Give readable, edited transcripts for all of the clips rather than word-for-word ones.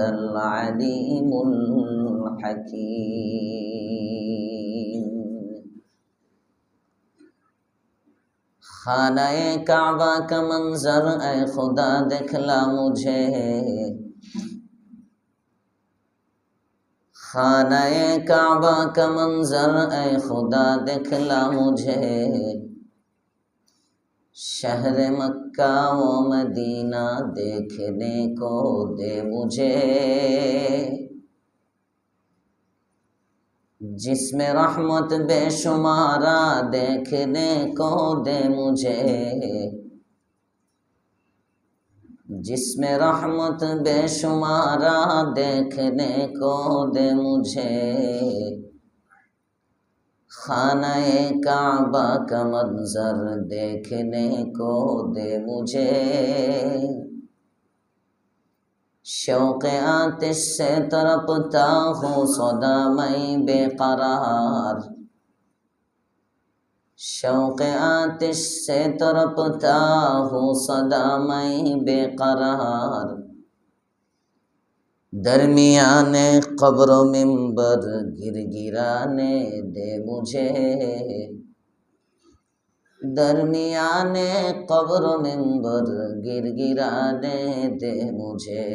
আনতাল আলিমুল হাকীম। खानाए काबा का मंजर ऐ खुदा दिखला मुझे, खानाए काबा का मंजर ऐ खुदा दिखला मुझे, शहर मक्का व मदीना देखने को दे मुझे, जिसमें रहमत बेशुमारा देखने को दे मुझे, जिसमें रहमत बेशुमारा देखने को दे मुझे, खानाए काबा का मंजर देखने को दे मुझे, शौक़ आतिश से तड़पता हूँ सदा मैं बेकरार, शौक़ आतिश से तड़पता हूँ सदा मैं बेकरार, दरमियाने क़ब्र मिंबर गिरगिराने दे मुझे, दरमियाने क़ब्र मिंबर गिरगिराने दे मुझे।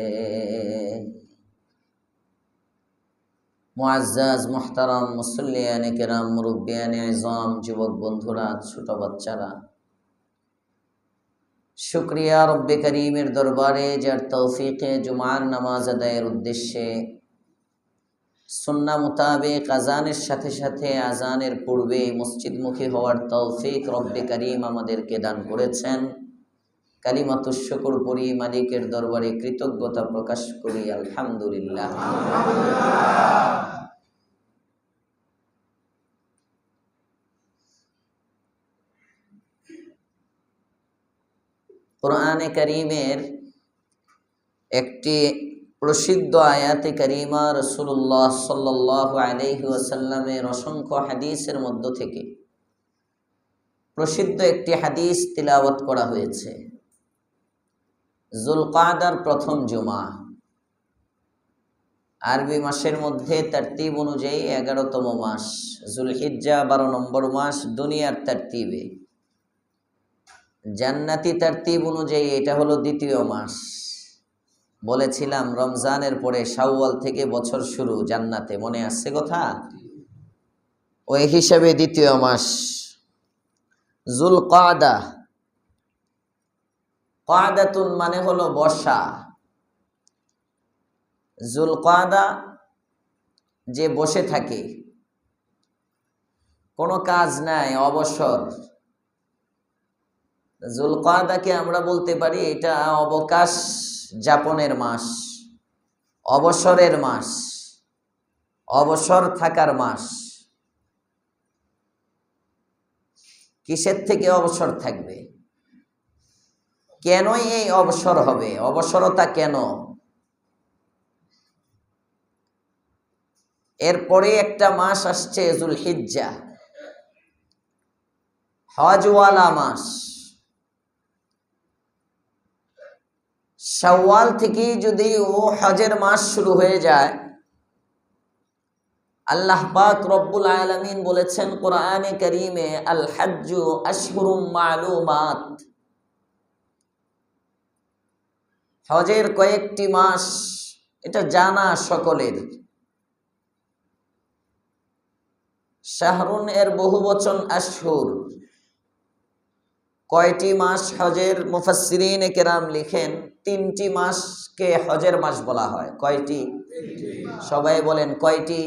मुअज़्ज़ज़ मुहतरम मुसल्लियाने किराम मुरब्बियाने इज़ाम जुवक बंधुरा छोटो बाच्चारा, शुक्रिया रब्बे करीमेर दरबारे जार तौफीके जुमार नामाज आदायेर उद्देश्ये सुन्ना मुताबिक आजानेर साथे साथे आजानेर पूर्वे मस्जिदमुखी हওয়ার तौफीक रब्बे करीम आमादेरके दान करेছেন। কালিমাতুশ শুকর পড়ি মালিকের দরবারে কৃতজ্ঞতা প্রকাশ করি আলহামদুলিল্লাহ। কোরআনে কারীমের একটি প্রসিদ্ধ আয়াতে কারীমা রাসূলুল্লাহ সাল্লাল্লাহু আলাইহি ওয়াসাল্লামের অসংখ্য হাদিসের মধ্য থেকে প্রসিদ্ধ একটি হাদিস তিলাওয়াত করা হয়েছে। যুলকাদার প্রথম জুমা, আরবি মাসের মধ্যে তারতিব অনুযায়ী 11তম মাস, যুলহিজ্জা 12 নম্বর মাস দুনিয়ার তারতিবে, জান্নাতি তারতিব অনুযায়ী এটা হলো দ্বিতীয় মাস। বলেছিলাম রমজানের পরে শাওয়াল থেকে বছর শুরু জান্নাতে, মনে আছে কথা? ওই হিসাবে দ্বিতীয় মাস যুলকাদা। কাদাতুন মানে হলো বর্ষা, যুলকাদা যে বসে থাকে, কোনো কাজ নাই, অবসর। যুলকাদাকে আমরা বলতে পারি এটা অবকাশ যাপনের মাস, অবসরের মাস, অবসর থাকার মাস। কিসের থেকে অবসর থাকবে? কেনই এই অবসর হবে? অবসরতা কেন? এরপরে একটা মাস আসছে যুলহিজ্জা, হজওয়ালা মাস। শাওয়াল থেকে যদি ও হজের মাস শুরু হয়ে যায়, আল্লাহ পাক রব্বুল আলামিন বলেছেন কোরআনে কারীমে, আল হজ্জু আশহুরুম মালুমাত, হজের কয়েকটি মাস, এটা জানা সকলের। শাহরুন এর বহু বচন আশহুর। কয়টি মাস হজের? মুফাসসিরিনে কেরাম লিখেন 3টি মাসকে হজের মাস বলা হয়। কয়টি? সবাই বলেন কয়টি?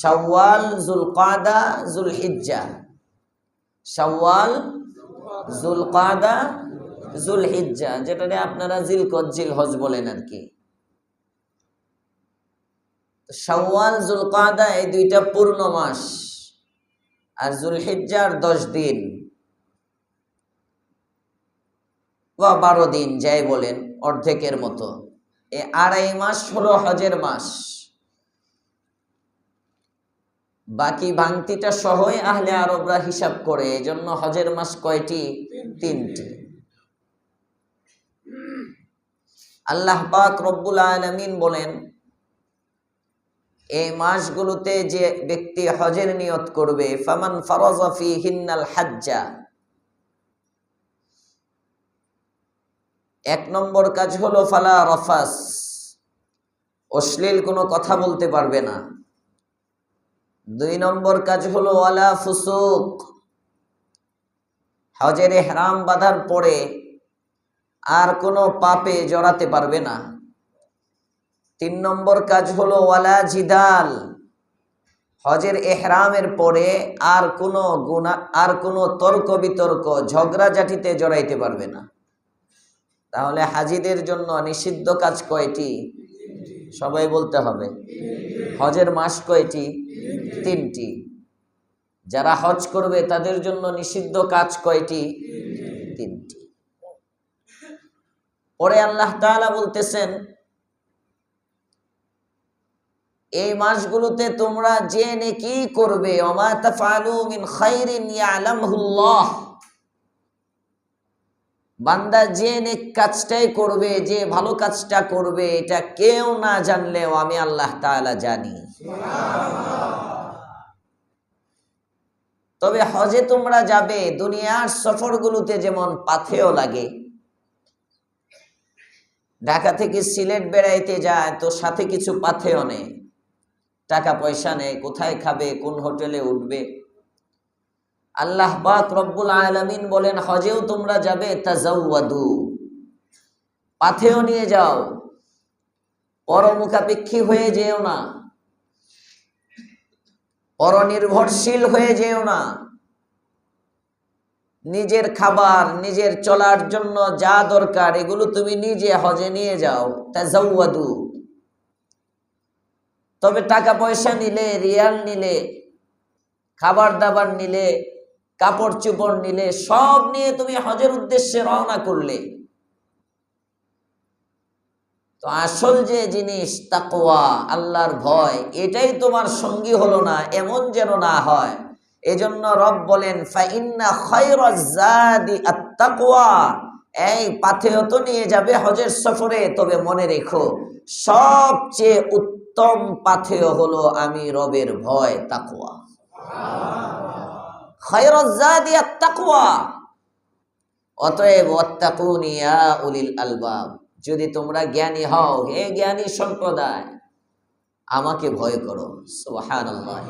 শাওয়াল, যুলকাদা, যুলহিজ্জা। শাওয়াল, যুলকাদা, যুলহিজ্জা, যেটাকে আপনারা জিলকদ জিলহজ বলেন আর কি। শাওয়াল, যুলকাদা এই দুইটা পূর্ণ মাস, আর যুলহিজ্জার 10 দিন বা 12 দিন যাই বলেন, অর্ধেকের মতো। এই 2.5 মাস হলো হজের মাস। বাকি ভাঙতিটা সহই আহলে আরবরা হিসাব করে, এজন্য হজের মাস কয়টি? 3টি। আল্লাহ পাক রব্বুল আলামিন বলেন, এই মাসগুলোতে যে ব্যক্তি হজের নিয়ত করবে, ফামান ফারাজা ফীহিন্নাল হাজ্জা, এক নম্বর কাজ হলো ফালা রাফাস, অশ্লীল কোনো কথা বলতে পারবে না। দুই নম্বর কাজ হলো ওয়ালা ফুসুক, হজের ইহরাম বাঁধার পরে আর কোনো পাপে জড়াতে পারবে না। তিন নম্বর কাজ হলো ওয়ালা জিদাল, হজের ইহরামের পরে আর কোনো গুনাহ, আর কোনো তর্ক বিতর্ক, ঝগড়াঝাটিতে জড়াইতে পারবে না। তাহলে হাজিদের জন্য নিষিদ্ধ কাজ কয়টি? সবাই বলতে হবে। হজের মাস কয়টি? তিনটি। যারা হজ করবে তাদের জন্য নিষিদ্ধ কাজ কয়টি? তিনটি। পরে আল্লাহ তাআলা বলতেছেন, এই মাসগুলোতে তোমরা যে নেকি করবে, ওমা তাফআলু মিন খাইরিন ইয়ালামহুল্লাহ, বান্দা যে নেক কাজটাই করবে, যে ভালো কাজটা করবে, এটা কেউ না জানলেও আমি আল্লাহ তাআলা জানি। তবে হজে তোমরা যাবে, দুনিয়ার সফরগুলোতে যেমন পাথেয় লাগে, ঢাকা থেকে সিলেট বেড়াইতে যায় তো সাথে কিছু পাথেয় নেয়, টাকা পয়সা নেই, কোথায় খাবে, কোন হোটেলে উঠবে। আল্লাহ পাক রব্বুল আলামিন বলেন, হজেও তোমরা যাবে, তাজাওয়াদু, পাথেয় নিয়ে যাও, পরমুখাপেক্ষী হয়ে যেও না, পরনির্ভরশীল হয়ে যেও না। নিজের খাবার, নিজের চলার জন্য যা দরকার এগুলো তুমি নিজে হজে নিয়ে যাও, তাজাওয়াদু। তবে টাকা পয়সা নিলে, রিয়াল নিলে, খাবার দাবার নিলে, কাপড় চোপড় নিলে, সব নিয়ে তুমি হজের উদ্দেশ্যে রওনা করলে, তো আসল যে জিনিস তাকওয়া, আল্লাহর ভয়, এটাই তোমার সঙ্গী হলো না, এমন যেন না হয়। এজন্য রব বলেন, ফাইন্না খায়রাজ জাদি আত-তাকওয়া, এই পাথেয় তো নিয়ে যাবে হজের সফরে, তবে মনে রেখো সবচেয়ে উত্তম পাথেয় হলো আমি রবের ভয়, তাকওয়া। খায়রাজ জাদি আত-তাকওয়া, অতএব ওয়াত্তাকুনি ইয়া উলিল আলবাব, যদি তোমরা জ্ঞানী হও, হে জ্ঞানী সম্প্রদায়, আমাকে ভয় করো। সুবহানাল্লাহ।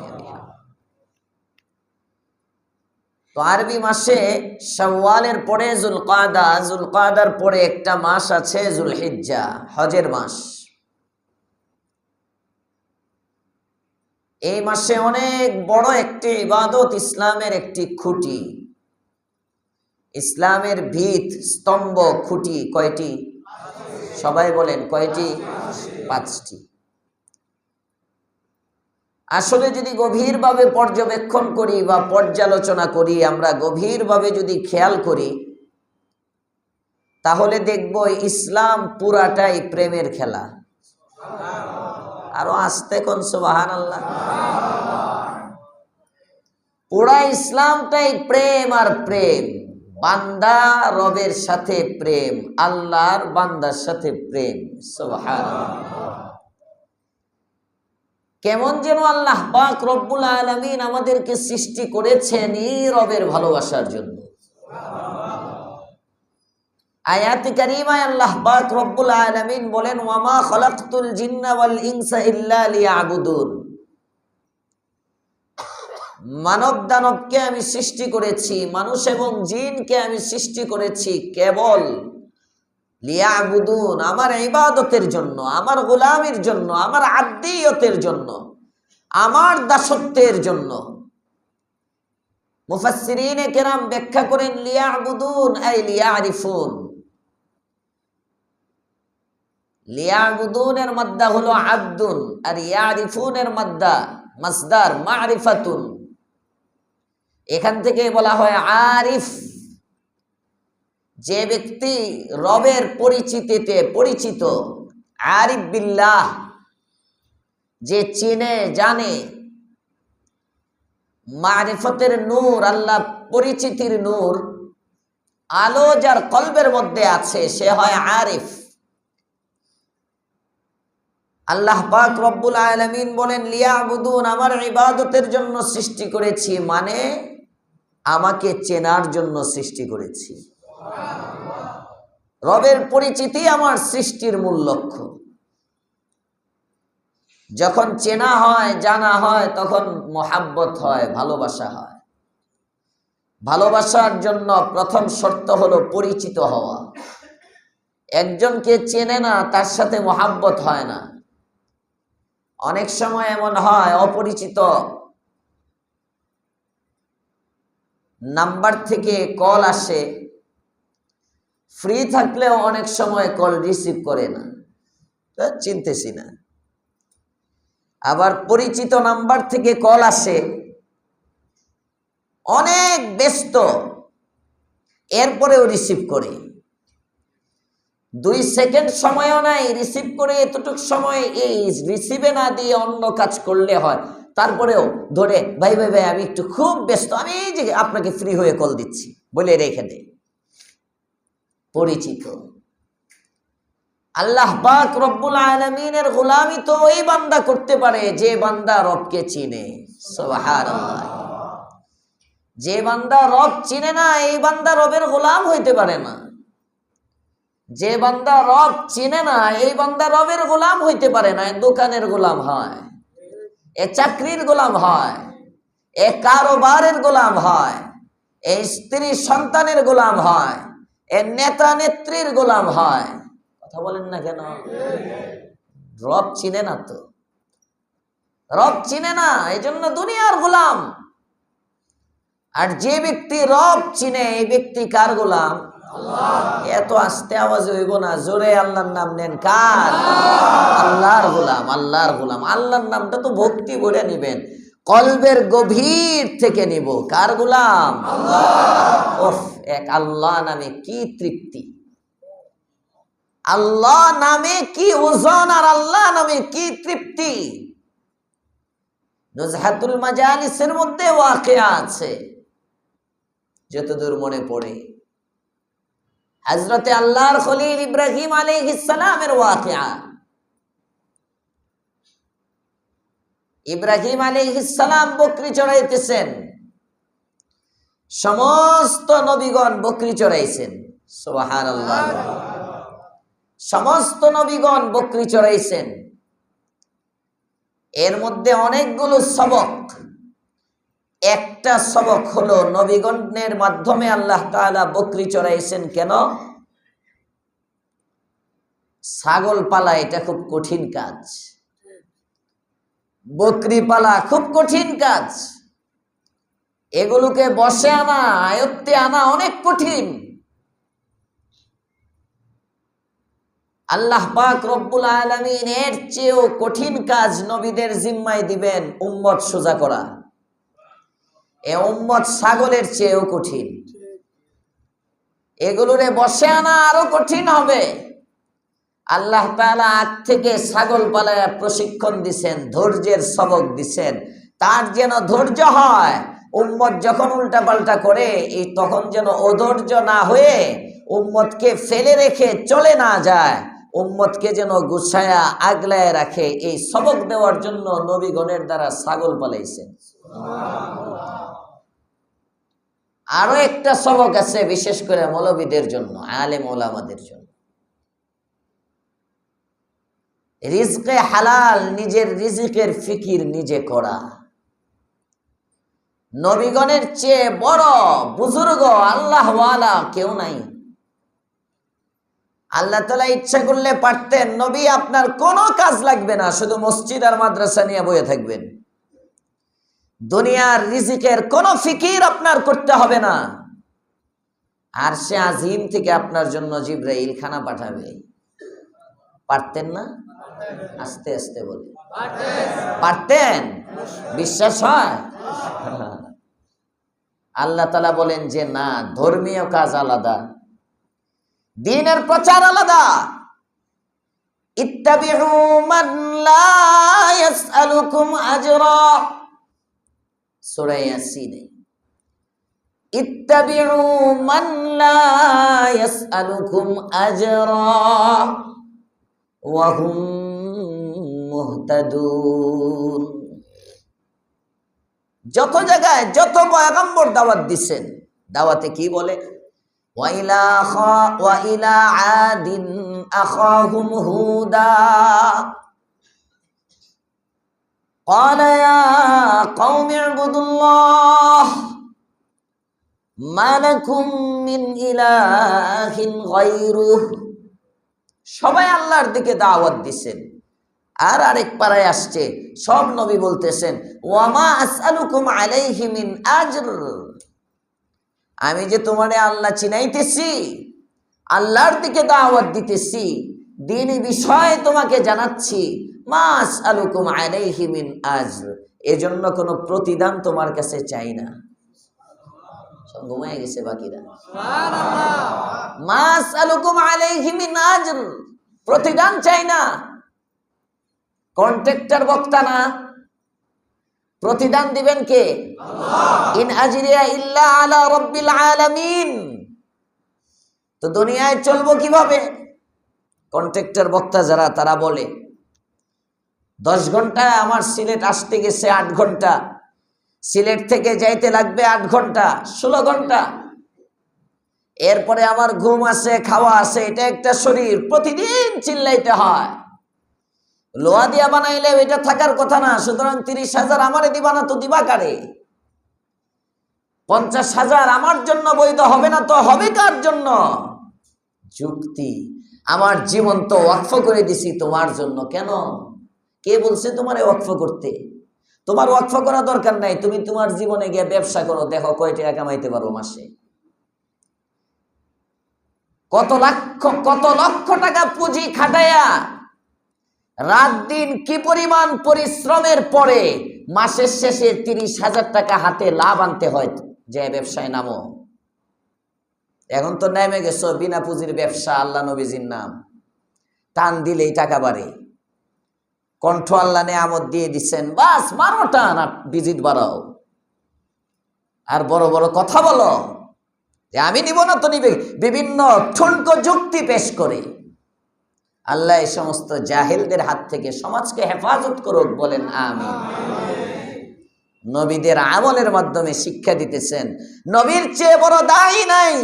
তো আরবি মাসে শাওয়ালের পরে যুলকাদা, যুলকাদার পরে একটা মাস আছে যুলহিজ্জা, হজের মাস। এই মাসে অনেক বড় একটি ইবাদত, ইসলামের একটি খুঁটি, ইসলামের ভিত, স্তম্ভ, খুঁটি কয়টি? সবাই বলেন কয়টি? 5টি। আসলে যদি গভীরভাবে পর্যবেক্ষণ করি বা পর্যালোচনা করি, আমরা গভীরভাবে যদি খেয়াল করি, তাহলে দেখব ইসলাম পুরাটাই প্রেমের খেলা। আরো আস্তে কোন সুবহানাল্লাহ। পুরা ইসলামটাই প্রেম আর প্রেম, বান্দা রবের সাথে প্রেম, আল্লাহর বান্দার সাথে প্রেম। সুবহানাল্লাহ। কেমন যেন আল্লাহ পাক রব্বুল আলামিন আমাদেরকে সৃষ্টি করেছেন এই রবের ভালোবাসার জন্য। আয়াতে কারিমায় আল্লাহ পাক রব্বুল আলামিন বলেন, ওয়ামা খালাকতুল জিন্না ওয়াল ইনসা ইল্লা লিয়াবুদুন, মানব দানবকে আমি সৃষ্টি করেছি, মানুষ এবং জিনকে আমি সৃষ্টি করেছি কেবল লিয়াবুদুন, আমার ইবাদতের জন্য, আমার গোলামির জন্য, আমার আব্দিয়তের জন্য, আমার দাসত্বের জন্য। মুফাসসিরিনে কেরাম ব্যাখ্যা করেন, লিয়াবুদুন আই লিয়ারিফুন। লিয়াবুদুনের মাদ্দা হলো আব্দুন, আর ইয়ারিফুনের মাদ্দা মাসদার মারিফাতুন। এখান থেকে বলা হয় আরিফ, যে ব্যক্তি রবের পরিচিতিতে পরিচিত, আরিফ বিল্লাহ, যে চিনে জানে, মারিফতের নূর, আল্লাহ পরিচিতির নূর, আলো যার কলবের মধ্যে আছে, সে হয় আরিফ। আল্লাহ পাক রব্বুল আলামিন বলেন লিয়াবুদুন, আমার ইবাদতের জন্য সৃষ্টি করেছি, মানে আমাকে চেনার জন্য সৃষ্টি করেছি। রবের পরিচিতি আমার সৃষ্টির মূল লক্ষ্য। যখন চেনা হয়, জানা হয়, তখন মহাব্বত হয়, ভালোবাসা হয়। ভালোবাসার জন্য প্রথম শর্ত হলো পরিচিত হওয়া। একজনকে চেনে না, তার সাথে মহাব্বত হয় না। অনেক সময় এমন হয়, অপরিচিত নাম্বার থেকে কল আসে, ফ্রি থাকলেও অনেক সময় কল রিসিভ করে না, চিনতেছি না। আবার পরিচিত নাম্বার থেকে কল আসে, অনেক ব্যস্ত, এরপরেও রিসিভ করে। 2 সেকেন্ড সময়ও নাই, রিসিভ করে এতটুক সময় এই রিসিভে না দিয়ে অন্য কাজ করলে হয়। তারপরেও ধরে ভাই ভাই ভাই আমি একটু খুব ব্যস্ত, আমি এই যে আপনাকে ফ্রি হয়ে কল দিচ্ছি বলে রেখে দেয়। পরিচিত। আল্লাহ পাক রব্বুল আলামিনের গোলামি তো ওই বান্দা করতে পারে যে বান্দা রবকে চিনে। সুবহানাল্লাহ। যে বান্দা রব চিনে না, এই বান্দা রবের গোলাম হইতে পারে না। যে বান্দা রব চিনে না, এই বান্দা রবের গোলাম হইতে পারে না। দোকানের গোলাম হয়, এ চাকরির গোলাম হয়, এ কারোবারের গোলাম হয়, এ স্ত্রী সন্তানের গোলাম হয়, এ নেতা নেত্রীর গোলাম হয়। কথা বলেন না কেন? রব চিনে না তো, রব চিনে না, এই জন্য দুনিয়ার গোলাম। আর যে ব্যক্তি রব চিনে, এই ব্যক্তি কার গোলাম? এত আস্তে আওয়াজ হইব না, জোরে আল্লাহর নাম নেন। কার? আল্লাহর গোলাম, আল্লাহর গোলাম। আল্লাহর নামটা তো ভক্তি ভরে নিবেন, কলবের গভীর থেকে নিব। কার গোলাম? ওফ, এক আল্লাহ নামে কি তৃপ্তি, আল্লাহ নামে কি ওজন, আর আল্লাহ নামে কি তৃপ্তি। নুজহাতুল মাজালিসের মধ্যে ওয়াকিয়া আছে, যতদূর মনে পড়ে। হযরতে আল্লাহর খলিল ইব্রাহিম আলাইহিস সালামের ওয়াকিয়া। ইব্রাহিম আলাইহিস সালাম বকরি চড়াইতেছেন, সমস্ত নবীগণ বকরি চড়াইছেন। সুবহানাল্লাহ। সমস্ত নবীগণ বকরি চড়াইছেন। এর মধ্যে অনেকগুলো সবক। একটা সবক হলো নবীগণের মাধ্যমে আল্লাহ তাআলা বকরি চড়াইছেন কেন? ছাগল পালা এটা খুব কঠিন কাজ, বকরি পালা খুব কঠিন কাজ। এগুলোকে বশে আনা, আয়ত্তে আনা অনেক কঠিন। আল্লাহ পাক রব্বুল আলামিন এর চেয়েও কঠিন কাজ নবীদের জিম্মায় দিবেন, উম্মত সোজা করা। এ উম্মত ছাগলের চেয়েও কঠিন। এগুলোরে বশে আনা আরো কঠিন হবে। আল্লাহ তাআলা আগ থেকে ছাগল পালায় প্রশিক্ষণ দিছেন, ধৈর্যের সবক দিছেন। তার যেন ধৈর্য হয়, উম্মত যখন উল্টা পাল্টা করে এই তখন যেন অধৈর্য না হয়ে উম্মতকে ফেলে রেখে চলে না যায়, উম্মতকে যেন গুছায়া আগলায় রাখে। এই সবক দেওয়ার জন্য নবীগণের দ্বারা ছাগল পালাইছেন। আরো একটা সবক আছে, বিশেষ করে মৌলবীদের জন্য, আলেম ওলামাদের জন্য। রিজকে হালাল, নিজের রিজিকের ফিকির নিজে করা। নবীগণের চেয়ে বড় বুজুর্গ আল্লাহওয়ালা কেউ নাই। আল্লাহ তাআলা ইচ্ছা করলে পারতেন, নবী আপনার কোনো কাজ লাগবে না, শুধু মসজিদ আর মাদ্রাসা নিয়ে বসে থাকবেন, দুনিয়ার রিজিকের কোনো ফিকির আপনার করতে হবে না। আরশে আজিম থেকে আপনার জন্য জিবরাইল খানা পাঠাবে। পারতেন না? আস্তে আস্তে বলে পারতেন। বিশ্বাস হয়? আল্লাহ তাআলা বলেন যে না, ধর্মীয় কাজ আলাদা, দ্বীনের প্রচার আলাদা। ইত্তাবিউ মান লা ইয়াসআলুকুম আজরা, সূরা ইয়াসিন। ইত্তাবিউ মান লা ইয়াসআলুকুম আজরা ওয়া হুম মুহতাদুন। যত জায়গায় যত পয়গম্বর দাওয়াত দিচ্ছেন, দাওয়াতে কি বলে? ওয়া ইলা আদিন আখাহুম হুদা ক্বালা ইয়া কওমি ইবুদুল্লাহ মা লাকুম মিন ইলাহিন গায়রুহ। সবাই আল্লাহর দিকে দাওয়াত দিচ্ছেন। আর আরেক পাড়ায় আসছে, সব নবী বলতেছেন ওয়ামা আসআলুকুম আলাইহি মিন আজর, আমি যে তোমারে আল্লাহ চিনাইতেছি, আল্লাহর দিকে দাওয়াত দিতেছি, দ্বীনি বিষয় তোমাকে জানাচ্ছি, মা আসআলুকুম আলাইহি মিন আজর, এজন্য কোনো প্রতিদান তোমার কাছে চাই না। ঘুমায় গেছে বাকিরা। সুবহানাল্লাহ। মা আসআলুকুম আলাইহি মিন আজর, প্রতিদান চাই না। কন্ট্রাক্টর বক্তা না, প্রতিদান দিবেন কে? আল্লাহ। ইন আজরিয়া ইল্লা আলা রাব্বিল আলামিন। তো দুনিয়ায় চলবো কিভাবে? কন্ট্রাক্টর বক্তা যারা, তারা বলে 10 ঘন্টায় আমার সিলেট আসতে গেছে 8 ঘন্টা, সিলেট থেকে যাইতে লাগবে 8 ঘন্টা, 16 ঘন্টা। এরপরে আমার ঘুম আছে, খাওয়া আছে, এটা একটা শরীর, প্রতিদিন চিল্লাইতে হয়। লোহা দিয়া বানাইলে এটা থাকার কথা না, সুতরাং 30,000 আমারে দিবা না তো দিবা কারে? 50,000 আমার জন্য বৈধ হবে না তো হবে কার জন্য? যুক্তি। আমার জীবন তো ওয়াকফ করে দিছি তোমার জন্য। কেন? কে বলছে তোমারে ওয়াকফ করতে? তোমার ওয়াকফ করা দরকার নাই, তুমি তোমার জীবনে গিয়ে ব্যবসা করো, দেখো কয় টাকা কামাইতে পারো মাসে। কত লক্ষ টাকা পুঁজি খাটাইয়া রাত দিন কি পরিমাণ পরিশ্রমের পরে মাসের শেষে 30,000 টাকা হাতে লাভ আনতে হয় যে ব্যবসায় নামো। এখন তো নেমে গেছো বিনা পুঁজির ব্যবসা, আল্লাহ নবীজির নাম, টান দিলেই টাকা বাড়ে। কণ্ঠ আল্লাহ নেয়ামত দিয়ে দিচ্ছেন, বাস মারো টান, ভিজিট বাড়াও, আর বড় বড় কথা বলো যে আমি নিব না তো নিবে, বিভিন্ন ঠুনকো যুক্তি পেশ করে। আল্লাহ এই সমস্ত জাহেলদের হাত থেকে সমাজকে হেফাজত করুক, বলেন আমিন। নবীদের আমলের মাধ্যমে শিক্ষা দিতেছেন, নবীর চেয়ে বড় দায়ী নাই,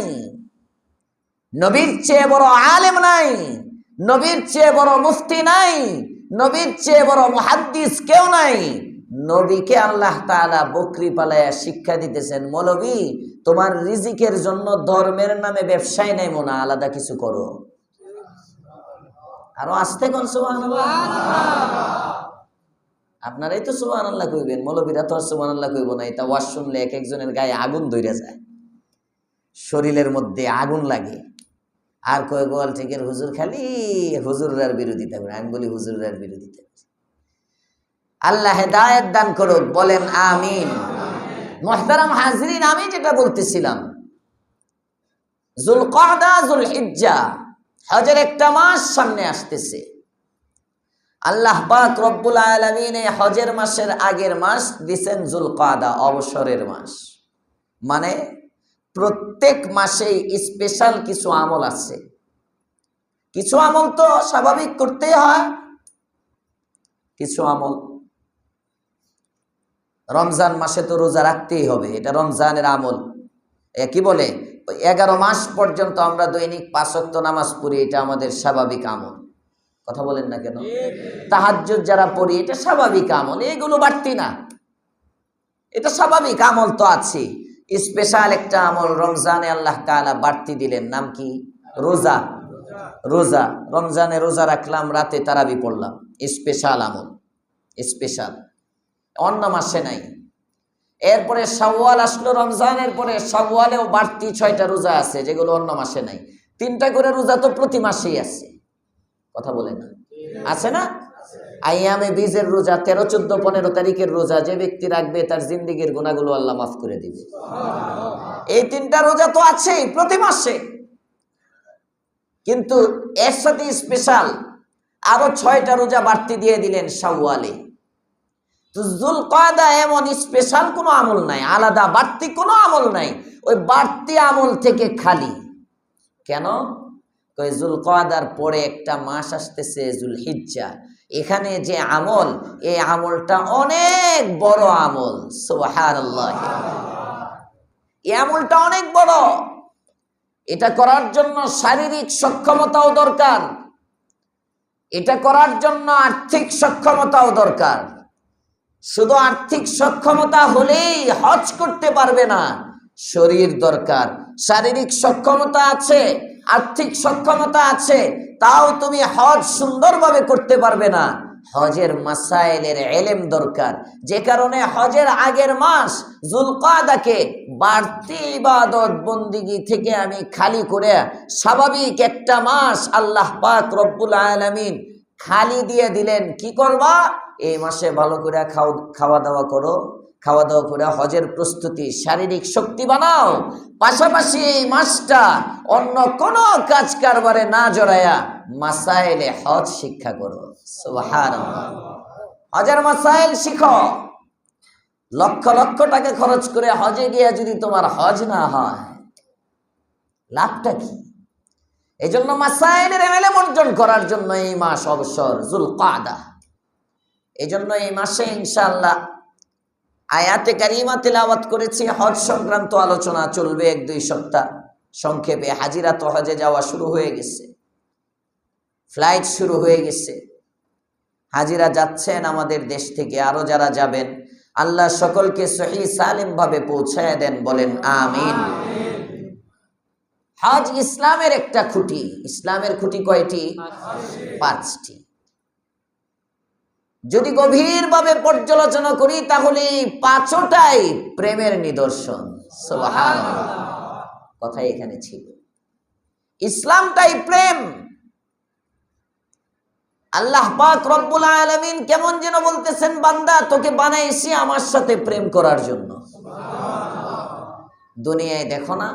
নবীর চেয়ে বড় আলেম নাই, নবীর চেয়ে বড় মুফতি নাই, নবীর চেয়ে বড় মুহাদ্দিস কেউ নাই। নবীকে আল্লাহ তাআলা বকরি পালায়া শিক্ষা দিতেছেন, মৌলবী তোমার রিজিকের জন্য ধর্মের নামে ব্যবসায় নাই মনে, আলাদা কিছু করো। আরো আসতে কোন সুবহানাল্লাহ। আপনারাই তো সুবহানাল্লাহ কইবেন, মৌলবীরা তো সুবহানাল্লাহ কইব না। এটা ওয়াজ শুনলে এক একজনের গায়ে আগুন ধইরা যায়, শরীরের মধ্যে আগুন লাগে। আর কয় গোয়াল ঠিকের হুজুর খালি হুজুররার বিরোধিতা করে। আমি বলি হুজুররার বিরোধিতা। আল্লাহ হেদায়েত দান করুক, বলেন আমিন। মুহতারাম হাজরিন, আমি যেটা বলতেছিলাম, যুলকাদা যুলহিজ্জা, হজের একটা মাস সামনে আসতেছে। আল্লাহ পাক রব্বুল আলামিন এই হজের মাসের আগের মাস দিবেন যুলকাদা, অবসরের মাস। মানে প্রত্যেক মাসেই স্পেশাল কিছু আমল আছে। কিছু আমল তো স্বাভাবিক করতেই হয়, কিছু আমল রমজান মাসে তো রোজা রাখতেই হবে, এটা রমজানের আমল। কি বলে 11 মাস পর্যন্ত আমরা দৈনিক 5 ওয়াক্ত নামাজ পড়ি, এটা আমাদের স্বাভাবিক আমল। কথা বলেন না কেন? তাহাজ্জুদ যারা পড়ি, এটা স্বাভাবিক আমল, এগুলো বাড়তি না, এটা স্বাভাবিক আমল তো আছে। স্পেশাল একটা আমল রমজানে আল্লাহ তাআলা বাড়তি দিলেন, নাম কি? রোজা। রোজা, রমজানে রোজা রাখলাম, রাতে তারাবি পড়লাম, স্পেশাল আমল, স্পেশাল, অন্য মাসে নাই। এরপরে শাওয়াল আসলো, রমজানের পরে শাওয়ালেও বাড়তি 6টা রোজা আছে, যেগুলো অন্য মাসে নাই। 3টা করে রোজা তো প্রতি মাসেই আছে। কথা বলে না? আছে না? আইয়ামে বীজের রোজা, 13, 14, 15 তারিখের রোজা যে ব্যক্তি রাখবে তার জিন্দেগীর গুনাহগুলো আল্লাহ মাফ করে দিবে। এই 3টা রোজা তো আছেই প্রতি মাসে, কিন্তু এর সাথে স্পেশাল আরো 6টা রোজা বাড়তি দিয়ে দিলেন শাওয়ালে। তো যুলকাদা এমন স্পেশাল কোনো আমল নাই, আলাদা বাড়তি কোনো আমল নাই, ওই বাড়তি আমল থেকে খালি। কেন? কই যুলকওয়াদার পরে একটা মাস আসতেছে যুলহিজ্জা, এখানে যে আমল, এই আমলটা অনেক বড় আমল। সুবহানাল্লাহ, এই আমলটা অনেক বড়। এটা করার জন্য শারীরিক সক্ষমতাও দরকার, এটা করার জন্য আর্থিক সক্ষমতাও দরকার। শুধু আর্থিক সক্ষমতা হলেই হজ করতে পারবে না, শরীর দরকার। শারীরিক সক্ষমতা আছে, আর্থিক সক্ষমতা আছে, তাও তুমি হজ সুন্দরভাবে করতে পারবে না। হজের মাসাইলের ইলম দরকার, যে কারণে হজের আগের মাস যুলকওয়াদাকে বাড়তি ইবাদত বন্দিগি থেকে আমি খালি করে স্বাভাবিক একটা মাস আল্লাহ পাক রব্বুল আলামিন খালি দিয়ে দিলেন। কি করবা? এই মাসে ভালো করে খাওয়া দাওয়া করো, খাওয়া দাওয়া করে হজের প্রস্তুতি, শারীরিক শক্তি বানাও। পাশাপাশি এই মাসটা অন্য কোনো কাজ কারবারে না জড়ায়া মাসাইলে হজ শিক্ষা করো। সুবহানাল্লাহ, হজের মাসাইল শিখো। লক্ষ লক্ষ টাকা খরচ করে হজে গিয়ে যদি তোমার হজ না হয়, লাভটা কি? এই জন্য মাসাইলের ইলম অর্জন করার জন্য এই মাস অবসর যুলকওয়াদা। এই জন্য এই মাসে ইনশাআল্লাহ আয়াতে কারিমা তেলাওয়াত করেছি, হজ সংক্রান্ত আলোচনা চলবে 1-2 সপ্তাহ। সংক্ষেপে, হাজিরা তো হজে যাওয়া শুরু হয়ে গেছে, ফ্লাইট শুরু হয়ে গেছে, হাজিরা যাচ্ছেন আমাদের দেশ থেকে, আরো যারা যাবেন আল্লাহ সকলকে সহিহ সালিম ভাবে পৌঁছায় দেন, বলেন আমিন। হজ ইসলামের একটা খুঁটি। ইসলামের খুঁটি কয়টি? 5টি। যদি গভীরভাবে পর্যালোচনা করি তাহলে 5টাই প্রেমের নিদর্শন। সুবহানাল্লাহ, কথা এখানে ছিল। ইসলামটাই প্রেম। আল্লাহ পাক রব্বুল আলামিন কেমন যেন বলতেছেন, বান্দা তোকে বানাইছি আমার সাথে প্রেম করার জন্য। দুনিয়ায় দেখো না,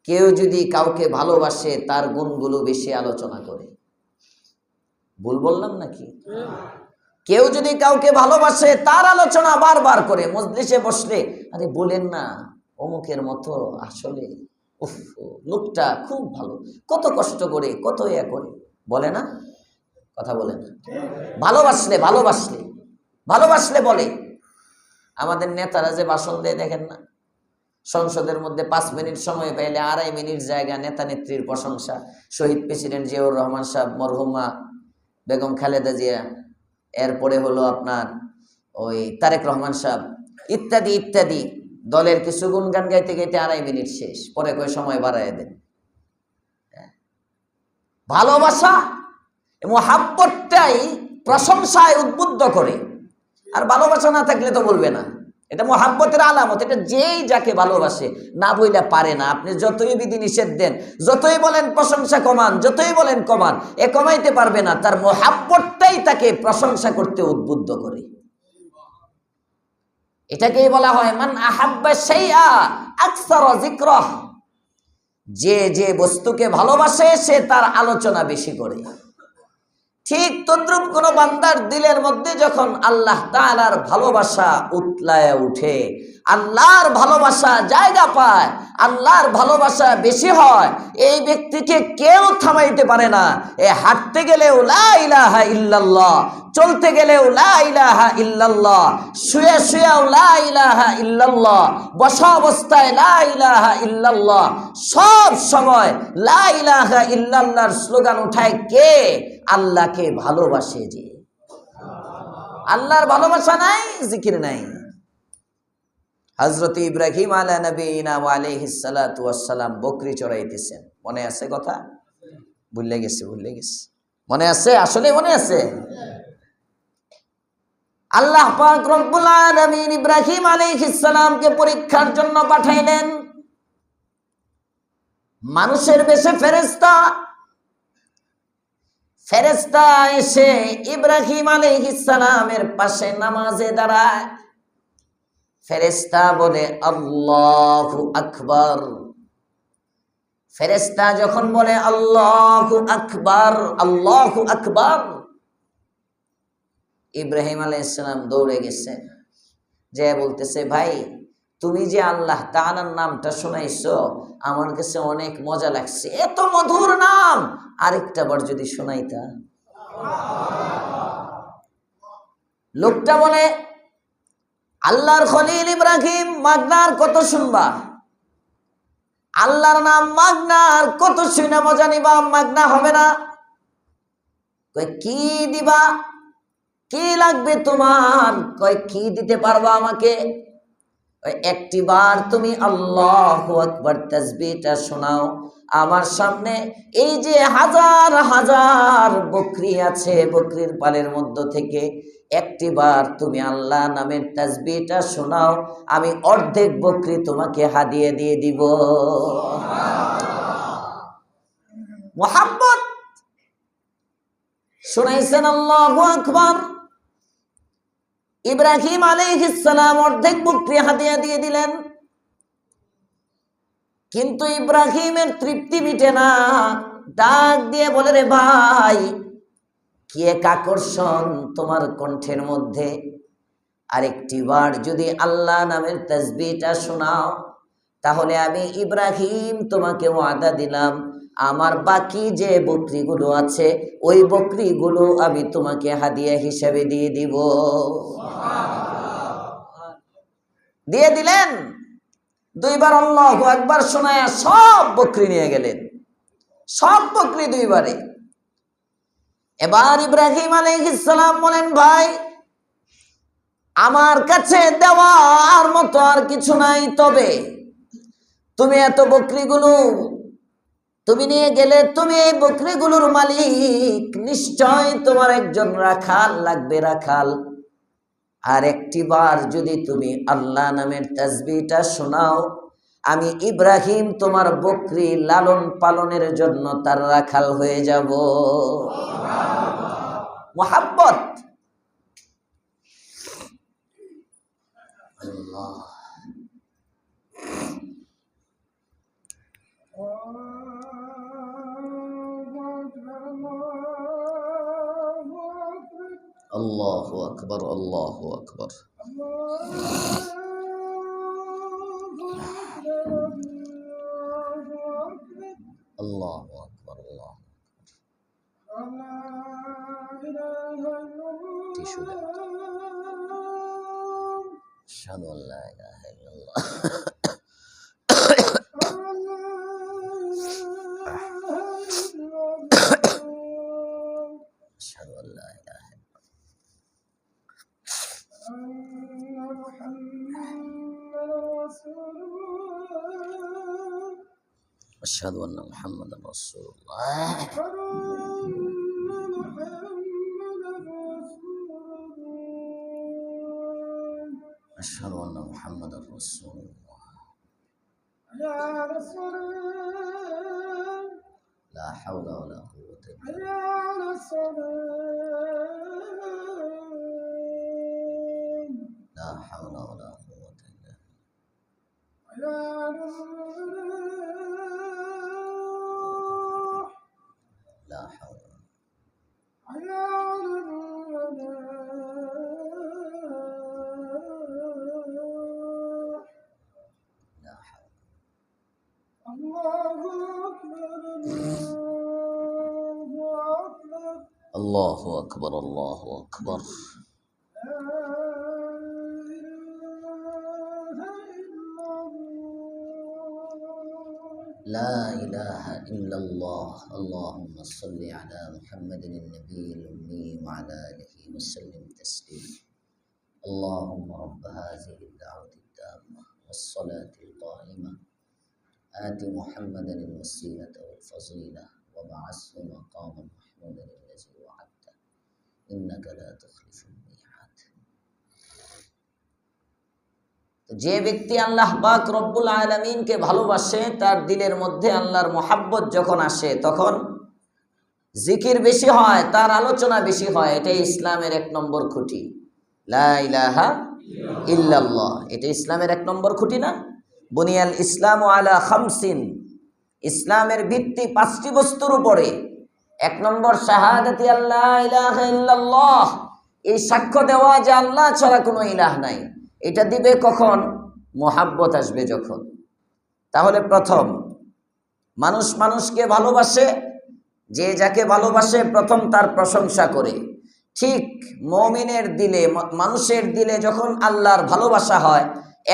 কেউ যদি কাউকে ভালোবাসে তার গুণগুলো বেশি আলোচনা করে। ভুল বললাম নাকি? কেউ যদি কাউকে ভালোবাসে তার আলোচনা বারবার করে। মজলিসে বসলে, আরে বলেন না অমুকের মতো, আসলে উফ লোকটা খুব ভালো, কত কষ্ট করে, কত ইয়া করে, বলে না? কথা বলে না? ভালোবাসলে ভালোবাসলে ভালোবাসলে বলে। আমাদের নেতারা যে ভাষণ দেয় দেখেন না, সংসদের মধ্যে 5 মিনিট সময় পাইলে 2.5 মিনিট জায়গা নেতা নেত্রীর প্রশংসা। শহীদ প্রেসিডেন্ট জিয়াউর রহমান সাহেব, মরহুমা বেগম খালেদা জিয়া, এরপরে হলো আপনার ওই তারেক রহমান সাহেব, ইত্যাদি ইত্যাদি। দলের কিছু গুণগান গাইতে গাইতে 2.5 মিনিট শেষ, পরে কয় সময় বাড়ায় দেন। ভালোবাসা মুহাব্বতটাই প্রশংসায় উদ্বুদ্ধ করে। আর ভালোবাসা না থাকলে তো বলবে না, এটা মুহাব্বতের আলামত। এটা যেই যাকে ভালোবাসে না বইলা পারে না। আপনি যতই বিধি নিষেধ দেন, যতই বলেন প্রশংসা কমান, যতই বলেন কমান, এ কমাইতে পারবে না। তার মুহাব্বতটাই তাকে প্রশংসা করতে উদ্বুদ্ধ করে। এটাকেই বলা হয় মান আহাব্বা শাইআ আকসারা যিকরাহ। যে যে বস্তুকে ভালোবাসে সে তার আলোচনা বেশি করে। ঠিক তদ্রুপ কোন বান্দার দিলের মধ্যে যখন আল্লাহ তাআলার ভালোবাসা উতলায় উঠে, আল্লাহর ভালোবাসা জায়গা পায়, আল্লাহর ভালোবাসা বেশি হয়, এই ব্যক্তিকে কেউ থামাইতে পারে না। এ হাঁটতে গেলেও লা ইলাহা ইল্লাল্লাহ, চলতে গেলেও লা ইলাহা ইল্লাল্লাহ, শুয়ে শুয়েও লা ইলাহা ইল্লাল্লাহ, বসা অবস্থায় লা ইলাহা ইল্লাল্লাহ, সব সময় লা ইলাহা ইল্লাল্লাহর স্লোগান উঠায় কে? আল্লাহকে ভালোবাসে যে। আল্লাহর ভালোবাসা নাই, জিকির নাই। হযরত ইব্রাহিম আলা নবিনা ওয়া আলাইহিস সালাতু ওয়াস সালাম বকরি চড়াইতেছেন, মনে আছে কথা? ভুলে গেছে মনে আছে? আসলে মনে আছে? আল্লাহ পাক রব্বুল আলামিন ইব্রাহিম আলাইহিস সালামকে পরীক্ষার জন্য পাঠাইলেন। মানুষের বেশে ফেরেশতা এসে ইব্রাহিম আলাইহিস সালামের পাশে নামাজে দাঁড়ায়। ফেরেশতা বলে আল্লাহু আকবার। ফেরেশতা যখন বলে আল্লাহু আকবার, আল্লাহু আকবার, ইব্রাহিম আলাইহিস সালাম দৌড়ে গেছে, যে বলতেছে ভাই তুমি যে আল্লাহ তাআলার নামটা শোনাইছো, আমার কাছে অনেক মজা লাগছে, এত মধুর নাম, আরেকটা বার যদি শোনাইতা। লোকটা বলে, আল্লাহর খলিল ইব্রাহিম মাগনার কত শুনবা, আল্লাহর নাম মাগনার কত শুনে মজা নিবা, মাগনা হবে না। কয় কি দিবা, কি লাগবে তোমার? কয় কি দিতে পারবা আমাকে? একটি বার তুমি আল্লাহু আকবার তাসবিহটা শোনাও আমার সামনে। এই যে হাজার হাজার বকরি আছে, বকরির পালের মধ্য থেকে একটি বার তুমি আল্লাহ নামের তাসবিহটা শোনাও, আমি অর্ধেক বকরি তোমাকে হাদিয়া দিয়ে দিব। মুহাম্মদ শুনাইছেন আল্লাহু আকবার। ইব্রাহিম আলাইহিস সালাম অর্ধেক বকরি হাদিয়া দিয়ে দিলেন, কিন্তু ইব্রাহিমের তৃপ্তি মিটে না। ডাক দিয়ে বলে, রে ভাই, কি এক আকর্ষণ তোমার কণ্ঠের মধ্যে, আরেকটি বার যদি আল্লাহ নামের তাসবিহটা শোনাও, তাহলে আমি ইব্রাহিম তোমাকে ওয়াদা দিলাম, আমার বাকি যে বকরিগুলো আছে ওই বকরিগুলো আমি তোমাকে হাদিয়া হিসেবে দিয়ে দিব। দিয়ে দিলেন। দুইবার আল্লাহু আকবার শোনায়া সব বকরি নিয়ে গেলেন, সব বকরি দুইবারে। এবার ইব্রাহিম আলাইহিস সালাম বলেন, ভাই, আমার কাছে দেওয়ার মতো আর কিছু নাই, তবে তুমি এত বকরিগুলো তুমি নিয়ে গেলে, তুমি এই বকরিগুলোর মালিক, নিশ্চয় তোমার একজন রাখাল লাগবে, রাখাল। আর একটি বার যদি তুমি আল্লাহ নামের তাসবিহটা শোনাও, আমি ইব্রাহিম তোমার বকরি লালন পালনের জন্য তার রাখাল হয়ে যাব। মুহাব্বত। আল্লাহ। আল্লাহু আকবার, আল্লাহু আকবার। আল্লাহু আকবার, আল্লাহু আকবার। আশহাদু আল্লা ইলাহা ইল্লাল্লাহ। আশহাদু আল্লা ইলাহা أشهد أن محمدا رسول الله. أشهد أن محمدا رسول الله. لا حول ولا قوة إلا بالله. لا حول ولا قوة إلا بالله. لا حول. لا حول. الله أكبر، الله أكبر. لا إله إلا الله. اللهم صل على محمد النبي الأمي وعلى آله وسلم تسليما. اللهم رب هذه الدعوة التامة والصلاة القائمة آت محمدا الوسيلة والفضيلة وابعثه مقاما محمودا الذي وعدته إنك لا تخلف الميعاد. যে ব্যক্তি আল্লাহ পাক রব্বুল আলামিনকে ভালোবাসে, তার দিলের মধ্যে আল্লাহর মহাব্বত যখন আসে, তখন জিকির বেশি হয়, তার আলোচনা বেশি হয়। এটাই ইসলামের এক নম্বর খুঁটি। লা ইলাহা ইল্লাল্লাহ, এটা ইসলামের এক নম্বর খুঁটি না? বুনিয়াল ইসলামু আলা খামসিন, ইসলামের ভিত্তি 5টি বস্তুর উপরে। 1 নম্বর শাহাদাতি আল্লাহ ইলাহা ইল্লাল্লাহ, এই সাক্ষ্য দেওয়া যে আল্লাহ ছাড়া কোনো ইলাহ নাই। এটা দিবে কখন? মোহাব্বত আসবে যখন, তাহলে প্রথম মানুষ মানুষকে ভালোবাসে, যে যাকে ভালোবাসে প্রথম তার প্রশংসা করে। ঠিক মুমিনের দিলে, মানুষের দিলে যখন আল্লাহর ভালোবাসা হয়,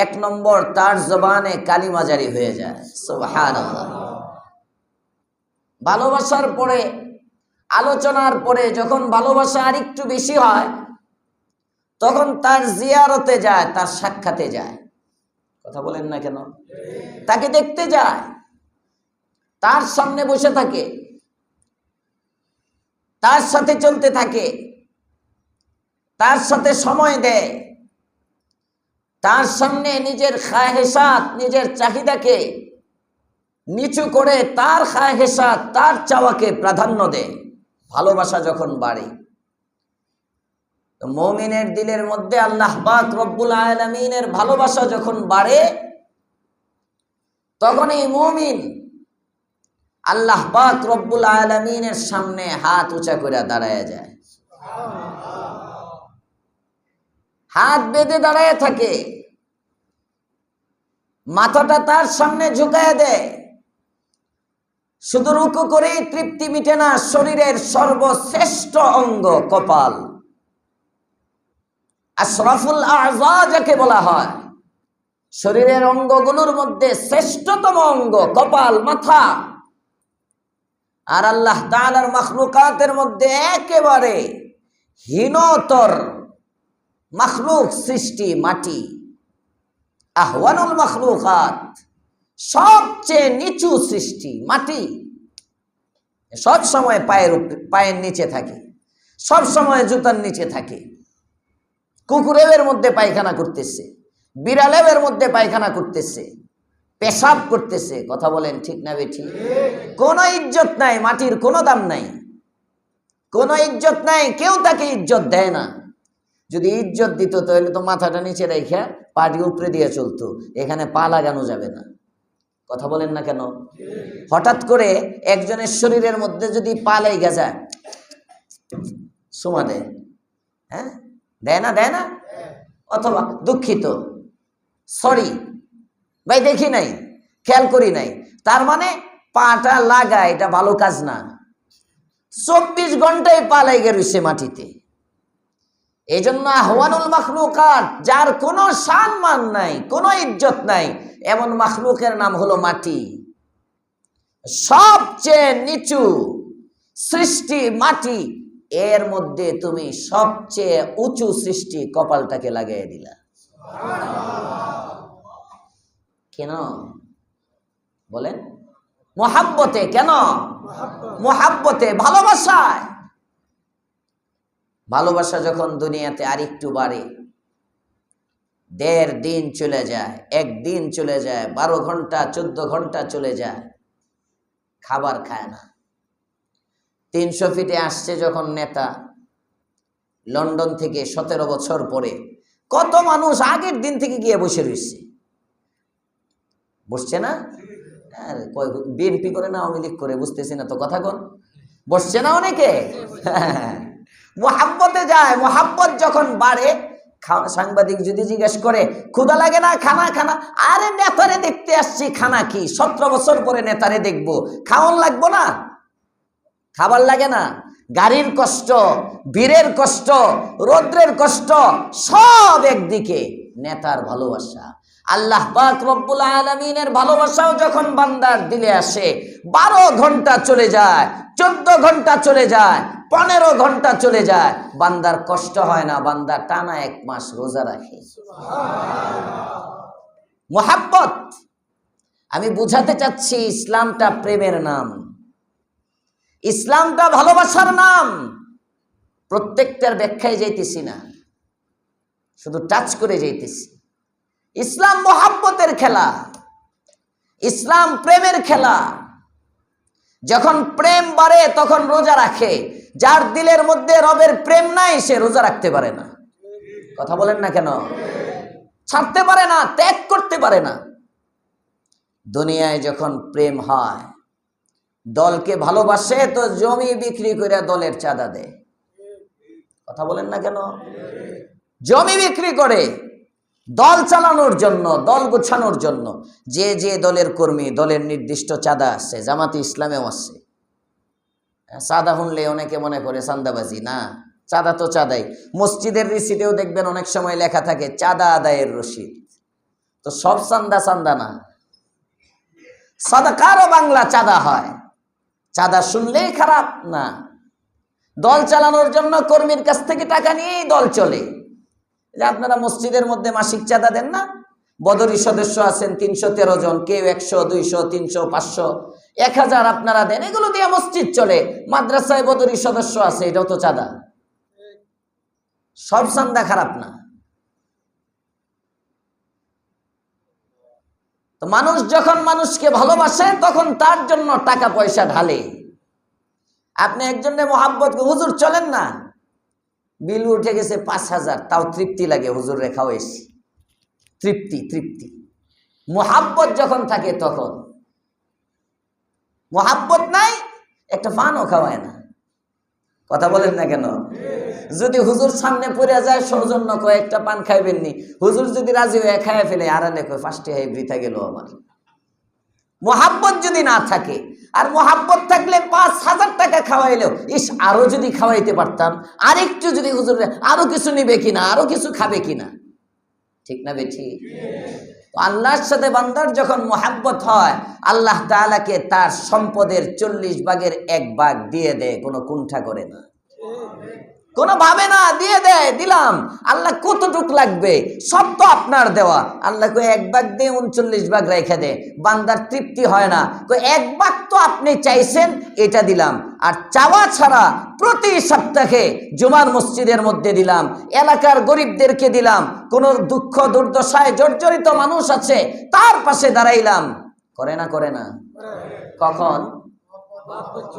1 নম্বর তার জবানে কালিমা জারি হয়ে যায়, সুবহানাল্লাহ। ভালোবাসার পরে, আলোচনার পরে যখন ভালোবাসা আর একটু বেশি হয়, তখন তার জিয়ারতে যায়, তার সাক্ষাতে যায়। কথা বলেন না কেন? তাকে দেখতে যায়, তার সামনে বসে থাকে, তার সাথে চলতে থাকে, তার সাথে সময় দেয়, তার সামনে নিজের খাহেসাত, নিজের চাহিদাকে নিচু করে তার খাহেসাত, তার চাওয়াকে প্রাধান্য দেয়। ভালোবাসা যখন বাড়ে, মুমিনের দিলের মধ্যে আল্লাহ পাক রব্বুল আলামিনের ভালোবাসা যখন বাড়ে, তখন এই মুমিন আল্লাহ পাক রব্বুল আলামিনের সামনে হাত উঁচা করে দাঁড়ায় যায়, হাত বেঁধে দাঁড়ায় থাকে, মাথাটা তার সামনে ঝুঁকায় দেয়। শুধু রুকু করেই তৃপ্তি মিটে না, শরীরের সর্বশ্রেষ্ঠ অঙ্গ কপাল, আশরাফুল আযা যাকে বলা হয়, শরীরের অঙ্গগুলোর মধ্যে শ্রেষ্ঠতম অঙ্গ কপাল, মাথা। আর আল্লাহ তাআলার মাখলুকাতের মধ্যে একেবারে হীনতর মাখলুক সৃষ্টি মাটি, আহওয়ানুল মাখলুকাত, সবচেয়ে নিচু সৃষ্টি মাটি। সব সময় পায়ের নিচে থাকে, সব সময় জুতার নিচে থাকে। কুকুরের মধ্যে পায়খানা করতেছে, বিড়ালের মধ্যে পায়খানা করতেছে, পেশাব করতেছে। কথা বলেন ঠিক না বেঠিক? কোনো ইজ্জত নাই, মাটির কোনো দাম নাই, কোনো ইজ্জত নাই, কেউ তাকে ইজ্জত দেয় না। যদি ইজ্জত দিত তাহলে তো মাথাটা নিচে রেখে পাটি উপরে দিয়ে চলতো, এখানে পা লাগানো যাবে না। কথা বলেন না কেন? হঠাৎ করে একজনের শরীরের মধ্যে যদি পা লেগে যায়, সুমা দেয়, হ্যাঁ দেয় না? দেয় না? অথবা দুঃখিত, সরি ভাই দেখি নাই, খেয়াল করি নাই, তার মানে পাটা লাগা এটা ভালো কাজ না। 24 ঘন্টায় পা লেগে রয়েছে মাটিতে। এই জন্য আহওয়ানুল মাখলুকাত, যার কোনো সম্মান নাই, কোনো ইজ্জত নাই, এমন মাখলুকের নাম হলো মাটি। সবচেয়ে নিচু সৃষ্টি মাটি, এর মধ্যে তুমি সবচেয়ে উঁচু সৃষ্টি কপালটাকে লাগিয়ে দিলা। কেন বলেন? মোহাব্বতে। কেন? মোহাব্বতে, ভালোবাসায়। ভালোবাসা যখন দুনিয়াতে আর একটু বাড়ে, 1.5 দিন চলে যায়, 1 দিন চলে যায়, 12 ঘন্টা 14 ঘন্টা চলে যায়, খাবার খায় না। 300 ফিটে আসছে যখন নেতা, লন্ডন থেকে 17 বছর পরে, কত মানুষ আগের দিন থেকে গিয়ে বসে রয়েছে, বসছে না? বিএনপি করে না আওয়ামী লীগ করে, বুঝতেছি না তো, কথা কোন? বসছে না অনেকে? মোহাব্বতে যায়। মোহাব্বত যখন বাড়ে, সাংবাদিক যদি জিজ্ঞেস করে ক্ষুধা লাগে না, খানা খানা, আরে নেতারে দেখতে আসছি, খানা কি? 17 বছর পরে নেতারে দেখবো, খাওয়ান লাগবো না? খাবার লাগে না? গাড়ির কষ্ট, বীরের কষ্ট, রৌদ্রের কষ্ট, সব একদিকে, নেতার ভালোবাসা। আল্লাহ পাক রব্বুল আলামিনের ভালোবাসাও যখন বান্দার দিলে আসে, 12 ঘন্টা চলে যায়, 14 ঘন্টা চলে যায়, 15 ঘন্টা চলে যায়, বান্দার কষ্ট হয় না, বান্দা টানা 1 মাস রোজা রাখে। মোহাব্বত। আমি বুঝাতে চাচ্ছি, ইসলামটা প্রেমের নাম, ইসলামটা ভালোবাসার নাম। প্রত্যেকটার ব্যাখ্যায় যাইতেছি না, শুধু টাচ করে যাইতেছি। ইসলাম মোহাব্বতের খেলা, ইসলাম প্রেমের খেলা। যখন প্রেম বাড়ে তখন রোজা রাখে। যার দিলের মধ্যে রবের প্রেম নাই, সে রোজা রাখতে পারে না। কথা বলেন না কেন? ছাড়তে পারে না, ত্যাগ করতে পারে না। দুনিয়ায় যখন প্রেম হয়, দলকে ভালোবাসে তো জমি বিক্রি করে দলের চাঁদা দেয়। কথা বলেন না কেন? জমি বিক্রি করে, দল চালানোর জন্য, দল গোছানোর জন্য যে যে দলের কর্মী, দলের নির্দিষ্ট চাঁদা আছে, জামাতে ইসলামেও আছে। চাঁদা শুনলে অনেকে মনে করে চাঁদাবাজি, না, চাঁদা তো চাঁদাই। মসজিদের রিসিটেও দেখবেন অনেক সময় লেখা থাকে চাঁদা আদায়ের রসিদ। তো সব চাঁদা চাঁদা না, সাদাকারও বাংলা চাঁদা হয়। চাঁদা শুনলেই খারাপ না। দল চালানোর জন্য কর্মীর কাছ থেকে টাকা নিয়েই দল চলে। যে আপনারা মসজিদের মধ্যে মাসিক চাঁদা দেন না, বদরি সদস্য আছেন 313 জন, কেউ 100, 200, 300, 500, 1000 আপনারা দেন, এগুলো দিয়ে মসজিদ চলে। মাদ্রাসায় বদরি সদস্য আছে, এটাও তো চাঁদা। সব চাঁদা খারাপ না। তো মানুষ যখন মানুষকে ভালোবাসে তখন তার জন্য টাকা পয়সা ঢালে। আপনি একজনের মোহাব্বত, হুজুর চলেন না, বিল উঠে গেছে 5000, তাও তৃপ্তি লাগে, হুজুর রেখাও এসি, তৃপ্তি তৃপ্তি। মোহাব্বত যখন থাকে তখন, মোহাব্বত নাই, একটা পানও খাওয়ায় না। কথা বলেন না কেন? যদি হুজুর সামনে পড়ে যায়, সৌজন্য কয়েকটা পান খাইবেননি, হুজুর যদি রাজি হয়ে খাইয়া ফেলে, আড়ালে কয় 5টি হাই বৃথা গেল আমার। মোহাব্বত যদি না থাকে, আর মোহাব্বত থাকলে 5000 টাকা খাওয়াইলেও, ইস আরো যদি খাওয়াইতে পারতাম, আরেকটু যদি হুজুর আরো কিছু নিবে কিনা, আরো কিছু খাবে কিনা, ঠিক না বেঠি? আল্লাহর সাথে বান্দার যখন মোহাব্বত হয়, আল্লাহ তাআলাকে তার সম্পদের 40 ভাগের 1 ভাগ দিয়ে দেয়, কোনো কুণ্ঠা করে না, কোনো ভাবে না, দিয়ে দেয়, দিলাম। আল্লাহ কতটুক লাগবে, সব তো আপনার দেওয়া। আল্লাহ কই 1 ভাগ দিয়ে 39 ভাগ রেখে দে। বান্দার তৃপ্তি হয় না, কই 1 ভাগ তো আপনি চাইছেন, এটা দিলাম। আর চাওয়া ছাড়া প্রতি সপ্তাহে জুমার মসজিদের মধ্যে দিলাম, এলাকার গরিবদেরকে দিলাম, কোন দুঃখ দুর্দশায় জর্জরিত মানুষ আছে তার পাশে দাঁড়াইলাম। করে না? করে না? কখন?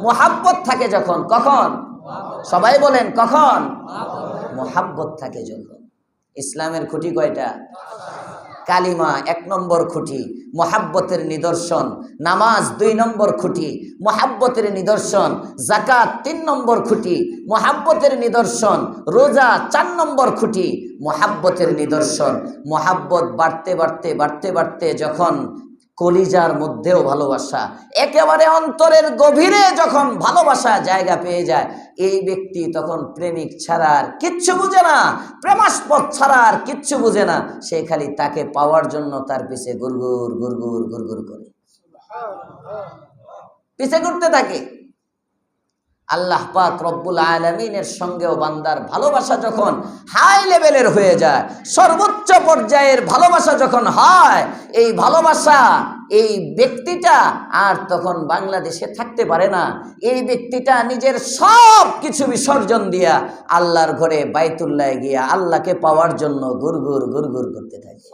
মোহাব্বত থাকে যখন। কখন? সবাই বলেন কখন? মোহাব্বত থাকে যখন। ইসলামের খুঁটি কয়টা? কালিমা 1 নম্বর খুঁটি, মোহাব্বতের নিদর্শন। নামাজ 2 নম্বর খুঁটি, মোহাব্বতের নিদর্শন। যাকাত 3 নম্বর খুঁটি, মোহাব্বতের নিদর্শন। রোজা 4 নম্বর খুঁটি, মোহাব্বতের নিদর্শন। মোহাব্বত বাড়তে বাড়তে বাড়তে বাড়তে যখন কলিজার মধ্যেও ভালোবাসা, একেবারে অন্তরের গভীরে যখন ভালোবাসা জায়গা পেয়ে যায়, এই ব্যক্তি তখন প্রেমিক ছাড়া আর কিচ্ছু বুঝে না, প্রেমাস্পদ ছাড়া আর কিচ্ছু বুঝে না। সে খালি তাকে পাওয়ার জন্য তার পিছে গুরগুর গুরগুর গুরগুর করে পিছে ঘুরতে থাকে। আল্লাহ পাক রব্বুল আলামিনের সঙ্গেও বান্দার ভালোবাসা যখন হাই লেভেলের হয়ে যায়, সর্বোচ্চ পর্যায়ের ভালোবাসা যখন হয়, এই ভালোবাসা এই ব্যক্তিটা আর তখন বাংলাদেশে থাকতে পারে না। এই ব্যক্তিটা নিজের সব কিছু বিসর্জন দিয়া আল্লাহর ঘরে বাইতুল্লাহ গিয়া আল্লাহকে পাওয়ার জন্য গুরগুর গুরগুর করতে থাকে।